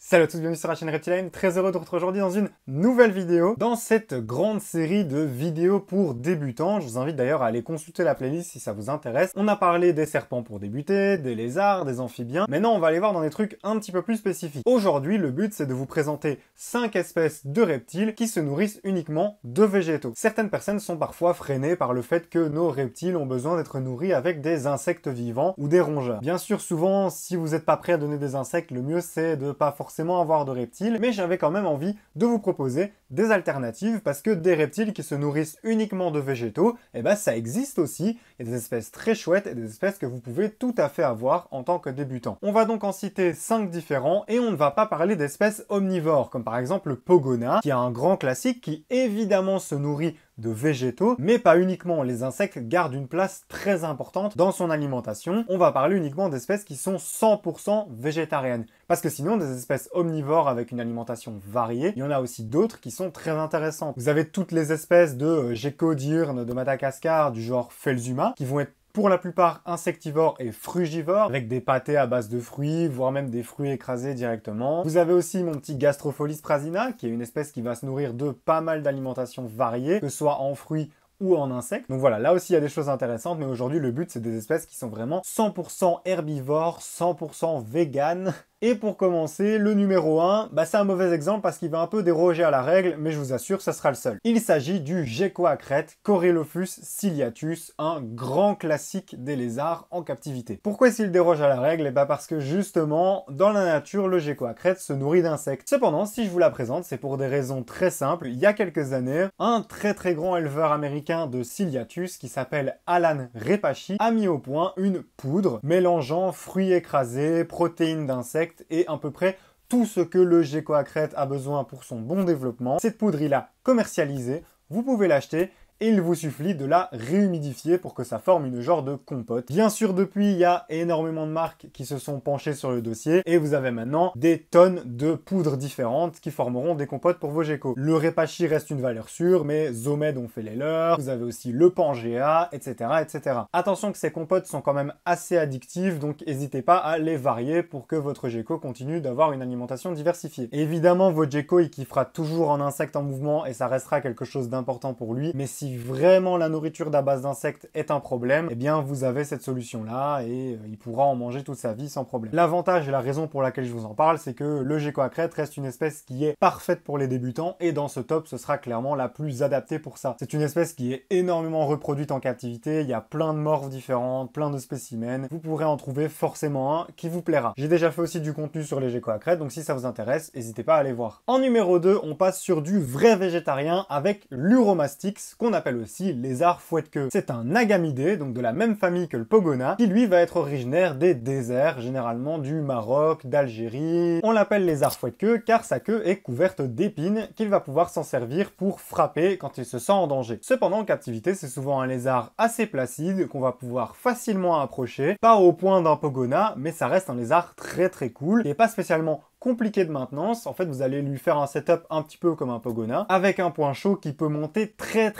Salut à tous, bienvenue sur la chaîne Reptiline, très heureux de vous retrouver aujourd'hui dans une nouvelle vidéo. Dans cette grande série de vidéos pour débutants, je vous invite d'ailleurs à aller consulter la playlist si ça vous intéresse. On a parlé des serpents pour débuter, des lézards, des amphibiens. Maintenant on va aller voir dans des trucs un petit peu plus spécifiques. Aujourd'hui le but c'est de vous présenter 5 espèces de reptiles qui se nourrissent uniquement de végétaux. Certaines personnes sont parfois freinées par le fait que nos reptiles ont besoin d'être nourris avec des insectes vivants ou des rongeurs. Bien sûr souvent si vous n'êtes pas prêt à donner des insectes, le mieux c'est de pas forcément avoir de reptiles, mais j'avais quand même envie de vous proposer des alternatives parce que des reptiles qui se nourrissent uniquement de végétaux, eh ben ça existe aussi. Il y a des espèces très chouettes et des espèces que vous pouvez tout à fait avoir en tant que débutant. On va donc en citer 5 différents et on ne va pas parler d'espèces omnivores comme par exemple le Pogona qui est un grand classique qui évidemment se nourrit de végétaux, mais pas uniquement. Les insectes gardent une place très importante dans son alimentation. On va parler uniquement d'espèces qui sont 100% végétariennes. Parce que sinon, des espèces omnivores avec une alimentation variée, il y en a aussi d'autres qui sont très intéressantes. Vous avez toutes les espèces de geckos diurnes de Madagascar du genre Phelsuma, qui vont être pour la plupart insectivores et frugivores, avec des pâtés à base de fruits, voire même des fruits écrasés directement. Vous avez aussi mon petit Gastropholis prasina, qui est une espèce qui va se nourrir de pas mal d'alimentations variées, que ce soit en fruits ou en insectes. Donc voilà, là aussi il y a des choses intéressantes, mais aujourd'hui le but c'est des espèces qui sont vraiment 100% herbivores, 100% véganes. Et pour commencer, le numéro 1, c'est un mauvais exemple parce qu'il va un peu déroger à la règle, mais je vous assure, ce sera le seul. Il s'agit du gecko à crête, Corelophus ciliatus, un grand classique des lézards en captivité. Pourquoi est-ce qu'il déroge à la règle? Eh parce que justement, dans la nature, le gecko à crête se nourrit d'insectes. Cependant, si je vous la présente, c'est pour des raisons très simples. Il y a quelques années, un très grand éleveur américain de ciliatus qui s'appelle Alan Repashy a mis au point une poudre mélangeant fruits écrasés, protéines d'insectes et à peu près tout ce que le gecko à crête a besoin pour son bon développement. Cette poudre, il a commercialisé, vous pouvez l'acheter et il vous suffit de la réhumidifier pour que ça forme une genre de compote. Bien sûr, depuis, il y a énormément de marques qui se sont penchées sur le dossier et vous avez maintenant des tonnes de poudres différentes qui formeront des compotes pour vos geckos. Le Repashy reste une valeur sûre, mais Zomed ont fait les leurs, vous avez aussi le Pangea, etc., etc. Attention que ces compotes sont quand même assez addictives, donc n'hésitez pas à les varier pour que votre gecko continue d'avoir une alimentation diversifiée. Évidemment, votre gecko, il kiffera toujours un insecte en mouvement et ça restera quelque chose d'important pour lui, mais si vraiment la nourriture à base d'insectes est un problème, eh bien vous avez cette solution-là et il pourra en manger toute sa vie sans problème. L'avantage et la raison pour laquelle je vous en parle, c'est que le gecko à crête reste une espèce qui est parfaite pour les débutants et dans ce top, ce sera clairement la plus adaptée pour ça. C'est une espèce qui est énormément reproduite en captivité, il y a plein de morphes différentes, plein de spécimens, vous pourrez en trouver forcément un qui vous plaira. J'ai déjà fait aussi du contenu sur les geckos à crête, donc si ça vous intéresse, n'hésitez pas à aller voir. En numéro 2, on passe sur du vrai végétarien avec l'Uromastix, qu'on appelle aussi lézard fouette-queue. C'est un agamidé, donc de la même famille que le Pogona, qui lui va être originaire des déserts, généralement du Maroc, d'Algérie. On l'appelle lézard fouette-queue car sa queue est couverte d'épines qu'il va pouvoir s'en servir pour frapper quand il se sent en danger. Cependant, en captivité, c'est souvent un lézard assez placide qu'on va pouvoir facilement approcher, pas au point d'un Pogona, mais ça reste un lézard très cool, et pas spécialement compliqué de maintenance. En fait, vous allez lui faire un setup un petit peu comme un Pogona, avec un point chaud qui peut monter très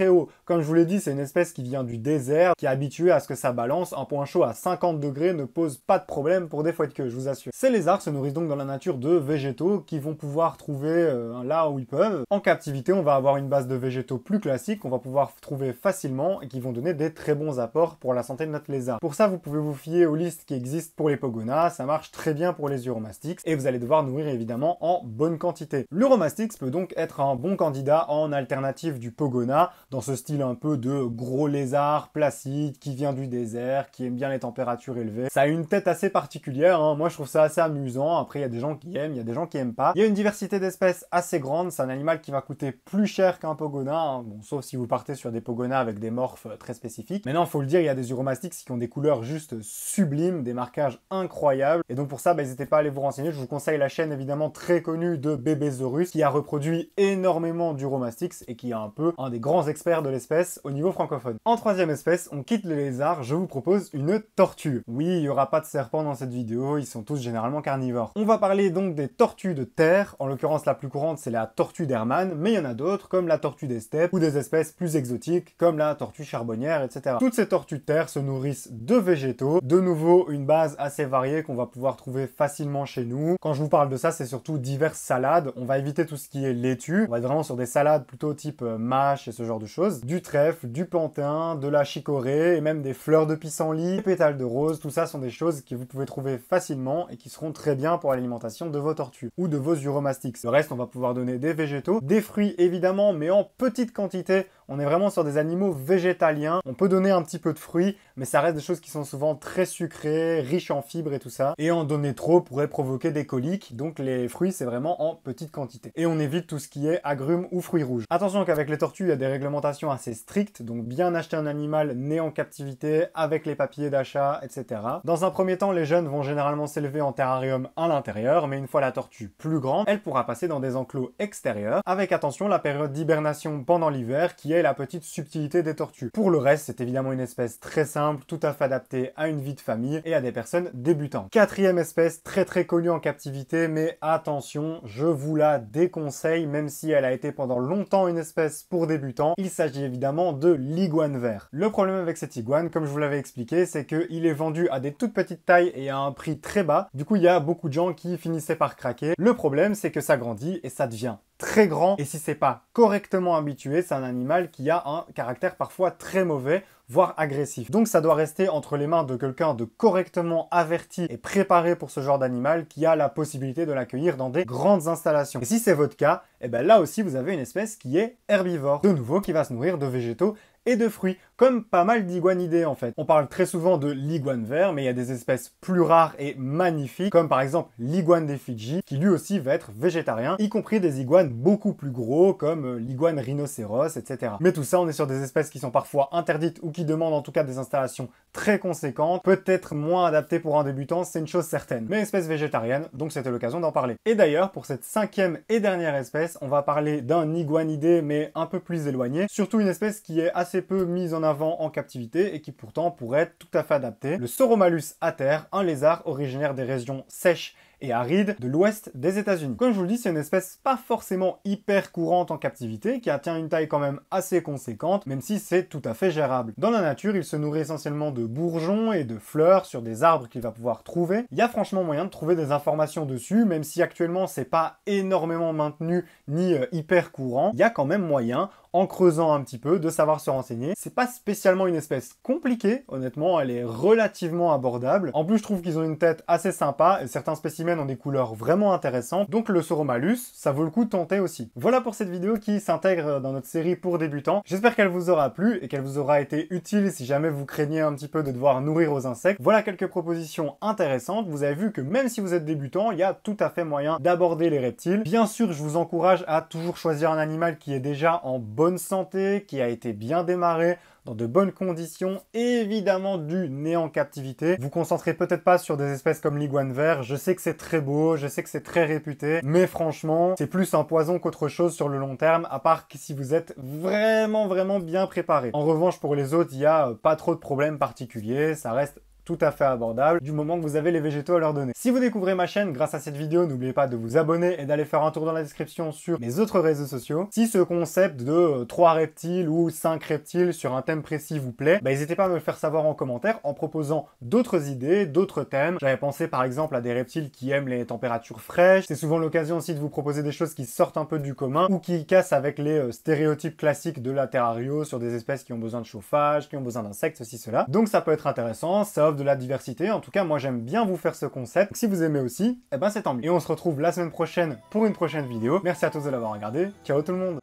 haut. Comme je vous l'ai dit, c'est une espèce qui vient du désert, qui est habituée à ce que ça balance. Un point chaud à 50 degrés ne pose pas de problème pour des fouettes-queue, je vous assure. Ces lézards se nourrissent donc dans la nature de végétaux qui vont pouvoir trouver là où ils peuvent. En captivité, on va avoir une base de végétaux plus classique qu'on va pouvoir trouver facilement et qui vont donner des très bons apports pour la santé de notre lézard. Pour ça, vous pouvez vous fier aux listes qui existent pour les Pogonas, ça marche très bien pour les Uromastix et vous allez devoir nourrir évidemment en bonne quantité. L'Uromastix peut donc être un bon candidat en alternative du Pogona, dans ce style un peu de gros lézard placide, qui vient du désert, qui aime bien les températures élevées. Ça a une tête assez particulière, hein. Moi je trouve ça assez amusant, après il y a des gens qui aiment, il y a des gens qui aiment pas. Il y a une diversité d'espèces assez grande, c'est un animal qui va coûter plus cher qu'un Pogona, hein. Bon, sauf si vous partez sur des Pogonas avec des morphes très spécifiques. Maintenant, il faut le dire, il y a des Uromastix qui ont des couleurs juste sublimes, des marquages incroyables, et donc pour ça, n'hésitez pas à aller vous renseigner. Je vous conseille la chaîne évidemment très connue de Bébésaurus, qui a reproduit énormément d'Uromastix et qui est un peu un des grands experts de l'espèce au niveau francophone. En troisième espèce, on quitte les lézards, je vous propose une tortue. Oui, il n'y aura pas de serpent dans cette vidéo, ils sont tous généralement carnivores. On va parler donc des tortues de terre, en l'occurrence la plus courante c'est la tortue d'Hermann, mais il y en a d'autres comme la tortue des steppes ou des espèces plus exotiques comme la tortue charbonnière, etc. Toutes ces tortues de terre se nourrissent de végétaux, de nouveau une base assez variée qu'on va pouvoir trouver facilement chez nous. Quand je vous parle de ça, c'est surtout diverses salades. On va éviter tout ce qui est laitue. On va être vraiment sur des salades plutôt type mâche et ce genre de choses. Du trèfle, du plantain, de la chicorée et même des fleurs de pissenlit, des pétales de rose. Tout ça sont des choses que vous pouvez trouver facilement et qui seront très bien pour l'alimentation de vos tortues ou de vos uromastix. Le reste, on va pouvoir donner des végétaux, des fruits évidemment, mais en petite quantité. On est vraiment sur des animaux végétaliens. On peut donner un petit peu de fruits, mais ça reste des choses qui sont souvent très sucrées, riches en fibres et tout ça. Et en donner trop pourrait provoquer des coliques, donc les fruits c'est vraiment en petite quantité. Et on évite tout ce qui est agrumes ou fruits rouges. Attention qu'avec les tortues, il y a des réglementations assez strictes, donc bien acheter un animal né en captivité avec les papiers d'achat, etc. Dans un premier temps, les jeunes vont généralement s'élever en terrarium à l'intérieur, mais une fois la tortue plus grande, elle pourra passer dans des enclos extérieurs, avec attention la période d'hibernation pendant l'hiver qui est la petite subtilité des tortues. Pour le reste, c'est évidemment une espèce très simple, tout à fait adaptée à une vie de famille et à des personnes débutantes. Quatrième espèce très connue en captivité, mais attention, je vous la déconseille, même si elle a été pendant longtemps une espèce pour débutants. Il s'agit évidemment de l'iguane vert. Le problème avec cette iguane, comme je vous l'avais expliqué, c'est qu'il est vendu à des toutes petites tailles et à un prix très bas. Du coup, il y a beaucoup de gens qui finissaient par craquer. Le problème, c'est que ça grandit et ça devient très grand, et si c'est pas correctement habitué, c'est un animal qui a un caractère parfois très mauvais, voire agressif. Donc ça doit rester entre les mains de quelqu'un de correctement averti et préparé pour ce genre d'animal qui a la possibilité de l'accueillir dans des grandes installations. Et si c'est votre cas, et ben là aussi vous avez une espèce qui est herbivore, de nouveau qui va se nourrir de végétaux et de fruits, comme pas mal d'iguanidés en fait. On parle très souvent de l'iguane vert, mais il y a des espèces plus rares et magnifiques, comme par exemple l'iguane des Fidji, qui lui aussi va être végétarien, y compris des iguanes beaucoup plus gros, comme l'iguane rhinocéros, etc. Mais tout ça, on est sur des espèces qui sont parfois interdites ou qui demandent en tout cas des installations très conséquentes, peut-être moins adaptées pour un débutant, c'est une chose certaine. Mais espèce végétarienne, donc c'était l'occasion d'en parler. Et d'ailleurs, pour cette cinquième et dernière espèce, on va parler d'un iguanidé, mais un peu plus éloigné, surtout une espèce qui est assez peu mise en avant en captivité et qui pourtant pourrait être tout à fait adaptée. Le Sauromalus ater, un lézard originaire des régions sèches et aride de l'ouest des États-Unis. Comme je vous le dis, c'est une espèce pas forcément hyper courante en captivité, qui atteint une taille quand même assez conséquente, même si c'est tout à fait gérable. Dans la nature, il se nourrit essentiellement de bourgeons et de fleurs sur des arbres qu'il va pouvoir trouver. Il y a franchement moyen de trouver des informations dessus, même si actuellement c'est pas énormément maintenu ni hyper courant. Il y a quand même moyen, en creusant un petit peu, de savoir se renseigner. C'est pas spécialement une espèce compliquée, honnêtement, elle est relativement abordable. En plus, je trouve qu'ils ont une tête assez sympa, et certains spécimens ont des couleurs vraiment intéressantes, donc le Sauromalus, ça vaut le coup de tenter aussi. Voilà pour cette vidéo qui s'intègre dans notre série pour débutants. J'espère qu'elle vous aura plu et qu'elle vous aura été utile si jamais vous craignez un petit peu de devoir nourrir aux insectes. Voilà quelques propositions intéressantes. Vous avez vu que même si vous êtes débutant, il y a tout à fait moyen d'aborder les reptiles. Bien sûr, je vous encourage à toujours choisir un animal qui est déjà en bonne santé, qui a été bien démarré, dans de bonnes conditions, évidemment du né en captivité. Vous concentrez peut-être pas sur des espèces comme l'iguane vert, je sais que c'est très beau, je sais que c'est très réputé, mais franchement, c'est plus un poison qu'autre chose sur le long terme, à part que si vous êtes vraiment bien préparé. En revanche, pour les autres, il n'y a pas trop de problèmes particuliers, ça reste tout à fait abordable du moment que vous avez les végétaux à leur donner. Si vous découvrez ma chaîne grâce à cette vidéo, n'oubliez pas de vous abonner et d'aller faire un tour dans la description sur mes autres réseaux sociaux. Si ce concept de 3 reptiles ou 5 reptiles sur un thème précis vous plaît, n'hésitez pas à me le faire savoir en commentaire en proposant d'autres idées, d'autres thèmes. J'avais pensé par exemple à des reptiles qui aiment les températures fraîches. C'est souvent l'occasion aussi de vous proposer des choses qui sortent un peu du commun ou qui cassent avec les stéréotypes classiques de la terrario sur des espèces qui ont besoin de chauffage, qui ont besoin d'insectes, ceci, cela. Donc ça peut être intéressant, ça offre de la diversité. En tout cas, moi j'aime bien vous faire ce concept. Donc, si vous aimez aussi, eh ben c'est tant mieux. Et on se retrouve la semaine prochaine pour une prochaine vidéo. Merci à tous de l'avoir regardé. Ciao tout le monde!